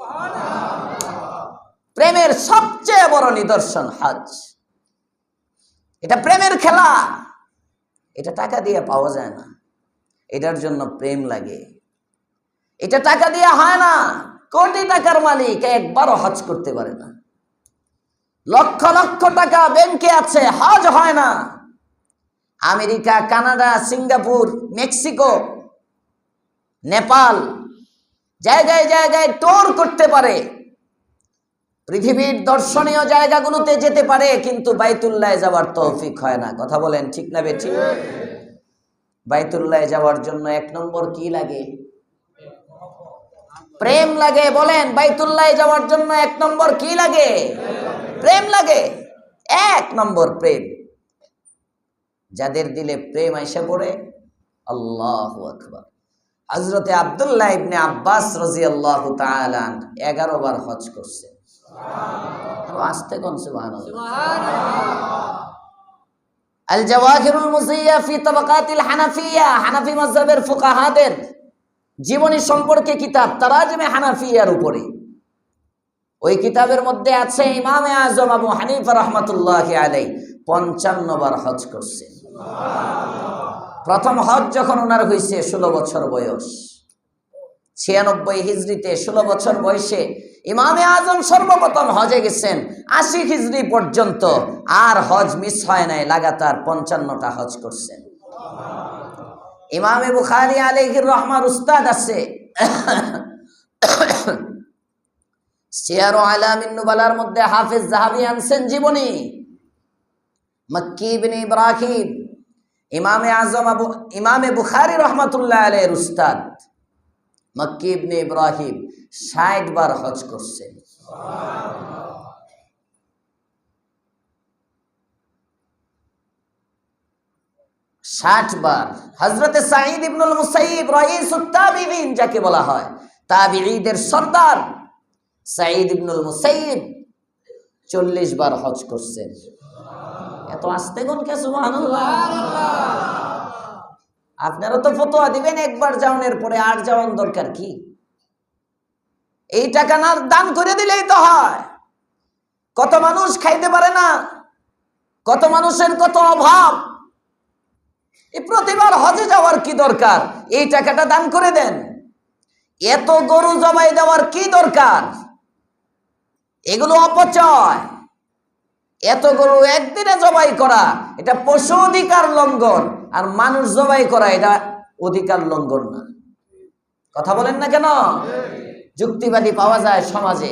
প্রেমের সবচেয়ে বড় নিদর্শন হজ। এটা প্রেমের খেলা, এটা টাকা দিয়ে পাওয়া যায় না, এটার জন্য প্রেম লাগে। এটা টাকা দিয়ে হয় না। কোটি টাকার মালিক একবারও হজ করতে পারে না। লক্ষ লক্ষ টাকা ব্যাংকে আছে, হজ হয় না। America, Canada, Singapore, Mexico, Nepal, জায়গায় জায়গায় ট্যুর করতে পারে, পৃথিবীর দর্শনীয় জায়গাগুলোতে যেতে পারে, কিন্তু বাইতুল্লাহ যাওয়ার তৌফিক হয় না। কথা বলেন ঠিক না বেঠিক? বাইতুল্লাহ যাওয়ার জন্য 1 নম্বর কি লাগে? প্রেম লাগে। বলেন, বাইতুল্লাহ যাওয়ার জন্য 1 নম্বর কি লাগে? প্রেম লাগে। 1 নম্বর প্রেম। যাদের দিলে প্রেম আইসা পড়ে, আল্লাহু আকবার। হযরতে আব্দুল্লাহ ইবনে আব্বাস রাদিয়াল্লাহু তাআলা 11 বার হজ করছে। আসতে কোন সুবহানাল্লাহ। আল জাওয়াহিরুল মুসিয়া ফি তাবাকাতিল হানাফিয়া, হানাফি মাযহাবের ফুকাহাদের জীবনী সম্পর্কে কিতাব, তারাজুমে হানাফিয়ার উপরে। ওই কিতাবের মধ্যে আছে ইমামে আজম আবু হানিফা রাহমাতুল্লাহি আলাইহি 55 বার হজ করছেন। প্রথম হজ যখন ওনার হয়েছে 16 বছর বয়স, 96 হিজরিতে 16 বছর বয়সে ইমামে আজম সর্বপ্রথম হজে গেছেন। 80 হিজরি পর্যন্ত আর হজ মিস হয় নাই, লাগাতার 55টা হজ করছেন। ইমামে বুখারী আলাইহির রহমার উস্তাদ আছে সিয়ার আলামিন নুবালার মধ্যে হাফেজ যাহাবী আনছেন জীবনী। মক্কি ইবনে ইব্রাহিম ইমামে আজম ইমামে বুখারী রহমাতুল্লাহ আলাইহির উস্তাদ মক্কি ইবনে ইব্রাহিম ৬০ বার হজ করছেন। সুবহানাল্লাহ। ৬০ বার। হযরতে সাঈদ ইবনুল মুসাইয়িব রাইসুত তাবিঈন যাকে বলা হয়, তাবিঈদের সর্দার সাঈদ ইবনুল মুসাইয়িব ৪০ বার হজ করছেন। এত আস্তে কোন কে সুবহানাল্লাহ। আপনারা তো ফতোয়া দিবেন একবার যাওয়ার পরে আর যাওয়ার দরকার কি? এই টাকা না দান করে দিলেই তো হয়। কত মানুষ খাইতে পারে না, কত মানুষের কত অভাব। এই প্রতিবার হজে যাওয়ার কি দরকার? এই টাকাটা দান করে দেন। এত গরু জবাই দেওয়ার কি দরকার? এগুলো অপচয়। এত গরু একদিনে জবাই করা এটা পশু অধিকার লঙ্ঘন, আর মানুষ জবাই করা এটা অধিকার লঙ্ঘন না। কথা বলেন না কেন? যুক্তিবাদী পাওয়া যায় সমাজে,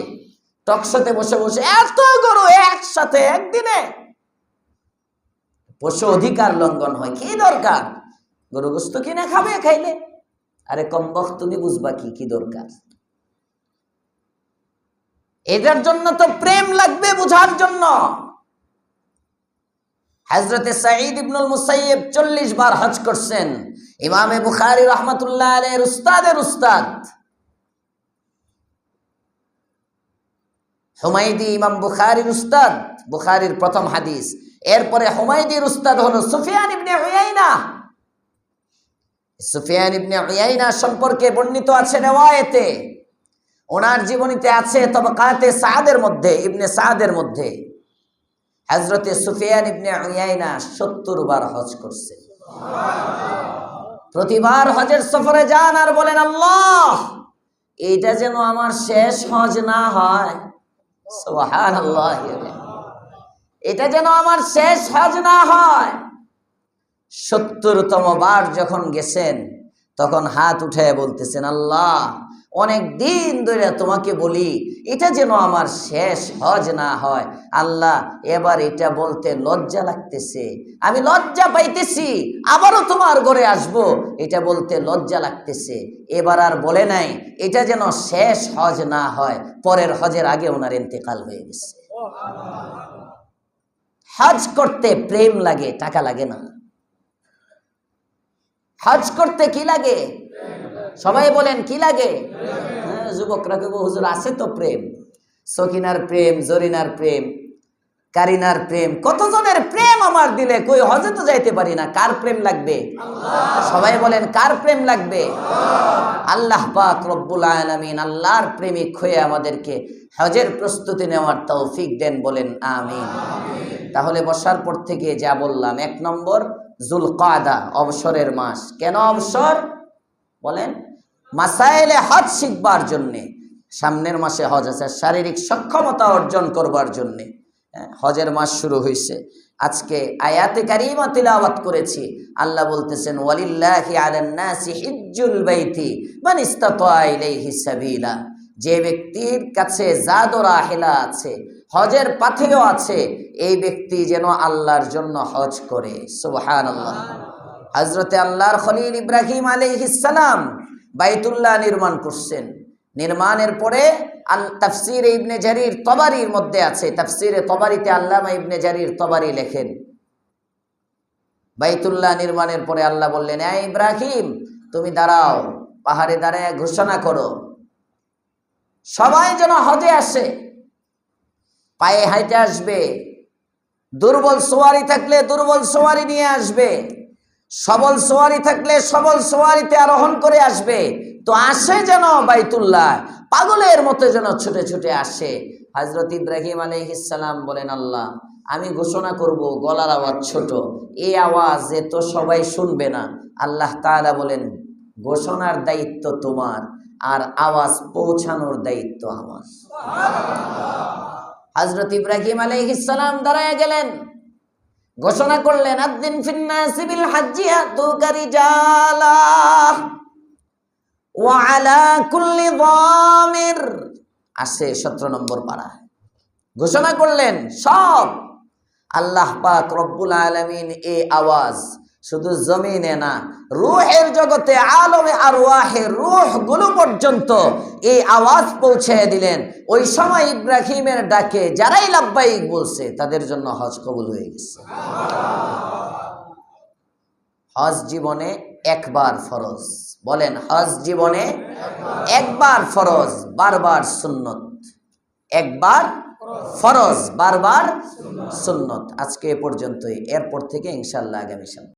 টকশোতে বসে বসে এত গরু একসাথে একদিনে, পশু অধিকার লঙ্ঘন হয়। কি দরকার? গরু গোস্ত কিনে খাবে, খাইলে। আরে কমবখ, তুমি বুঝবা কি দরকার? এটার জন্য তো প্রেম লাগবে বুঝার জন্য। হযরতে সাঈদ ইবনুল মুসাইয়িব ৪০ বার হজ করছেন। ইমামে বুখারী রাহমাতুল্লাহ আলাইহির উস্তাদের উস্তাদ হুমায়দি, ইমাম বুখারীর উস্তাদ, বুখারীর প্রথম হাদিস। এরপরে হুমায়দির উস্তাদ হলো সুফিয়ান ইবনে উয়াইনা। সুফিয়ান ইবনে উয়াইনা সম্পর্কে বর্ণিত আছে রিওয়ায়েতে, ওনার জীবনীতে আছে তবাকাতে সাদের মধ্যে, ইবনে সাদের মধ্যে হযরতে সুফিয়ান ইবনে উয়াইনা ৭০ বার হজ করছে। প্রতিবার হজের সফরে যান আর বলেন, আল্লাহ এইটা যেন আমার শেষ হজ না হয়। সুবহানাল্লাহ। এটা যেন আমার শেষ হজ না হয়। ৭০তম বার যখন গেছেন তখন হাত উঠে বলতেছেন, আল্লাহ অনেক দিন ধরে তোমাকে বলি এটা যেন আমার শেষ হজ না হয়। আল্লাহ এবার এটা বলতে লজ্জা লাগতেছে, আমি লজ্জা পাইতেছি, আবারও তোমার ঘরে আসব, এটা বলতে লজ্জা লাগতেছে। এবার আর বলে নাই এটা যেন শেষ হজ না হয়। পরের হজের আগে ওনার ইন্তেকাল হয়ে গেছে। হজ করতে প্রেম লাগে, টাকা লাগে না। হজ করতে কি লাগে? সবাই বলেন কি লাগে? হ্যাঁ, যুবকরা কেউ হুজুর আছে তো প্রেম, সকিনার প্রেম, জরিনার প্রেম, কারিনার প্রেম, কতজনের প্রেম আমার দিলে, কই হজে তো যাইতে পারি না। কার প্রেম লাগবে? সবাই বলেন কার প্রেম লাগবে? আল্লাহ পাক রব্বুল আলামিন আল্লাহর প্রেমিক হয়ে আমাদেরকে হজের প্রস্তুতি নেওয়ার তৌফিক দেন, বলেন আমিন। তাহলে বসার পর থেকে যা বললাম, ১ নম্বর যুলকাদা, অবসরের মাস। কেন অবসর বলেন? মাসাইলে হজ শিখবার জন্যে। সামনের মাসে হজ আছে, শারীরিক সক্ষমতা অর্জন করবার জন্যে হজের মাস শুরু হয়েছে। আজকে আয়াতে কারিমা তিলাওয়াত করেছি। আল্লাহ বলতেছেন, ওয়ালিল্লাহি আলান নাসি হিজ্জুল বাইতি মান ইসতাতা ইলাইহি সাবিলা। যে ব্যক্তির কাছে জাদ ও রাহিলা আছে, হজের পাথেও আছে, এই ব্যক্তি যেন আল্লাহর জন্য হজ করে। সুবহানাল্লাহ। হযরতে আল্লাহর খলিল ইব্রাহিম আলাইহিস সালাম বাইতুল্লাহ নির্মাণ করছেন। নির্মাণের পরে তাফসীরে ইবনে জারির তবারির মধ্যে আছে, তাফসীরে তবারিতে আল্লামা ইবনে জারির তবারি লেখেন, বাইতুল্লাহ নির্মাণের পরে আল্লাহ বললেন, এই ইব্রাহিম তুমি দাঁড়াও, পাহাড়ে দাঁড়ায় ঘোষণা করো সবাই যেন হজে আসে। পায়ে হাইটে আসবে, দুর্বল সোয়ারি থাকলে দুর্বল সোয়ারি নিয়ে আসবে, সবল সোয়ারি থাকলে সবল সোয়ারিতে আরোহণ করে আসবে। তো আসে যেন বাইতুল্লাহ, পাগলের মতো যেন ছুটে ছুটে আসে। হযরত ইব্রাহিম আলাইহিস সালাম বলেন, আল্লাহ আমি ঘোষণা করব, গলার আওয়াজ ছোট, এই আওয়াজ তো সবাই শুনবে না। আল্লাহ তাআলা বলেন, ঘোষণার দায়িত্ব তোমার, আর আওয়াজ পৌঁছানোর দায়িত্ব আমার। হযরত ইব্রাহিম আলাইহিস সালাম দাঁড়ায় গেলেন, ঘোষণা করলেন, আযিন ফিন্নাসি বিল হাজ্জি ইয়াতুকা রিজালা ওয়া আলা কুল্লি যামির। আসে 17 নম্বর পারা। ঘোষণা করলেন সব আল্লাহ পাক রব্বুল আলামিন এই আওয়াজ শুধু জমিনে না, রূহের জগতে, আলমে আরওয়াহে রূহগুলো পর্যন্ত এই আওয়াজ পৌঁছে দিলেন। ওই সময় ইব্রাহিমের ডাকে যারাই লাব্বাইক বলছে তাদের জন্য হজ কবুল হয়ে গেছে। হজ জীবনে একবার ফরজ, বলেন হজ জীবনে একবার ফরজ, বারবার সুন্নত। একবার ফরজ, বারবার সুন্নত। আজকে এ পর্যন্তই, এরপর থেকে ইনশাআল্লাহ আগামী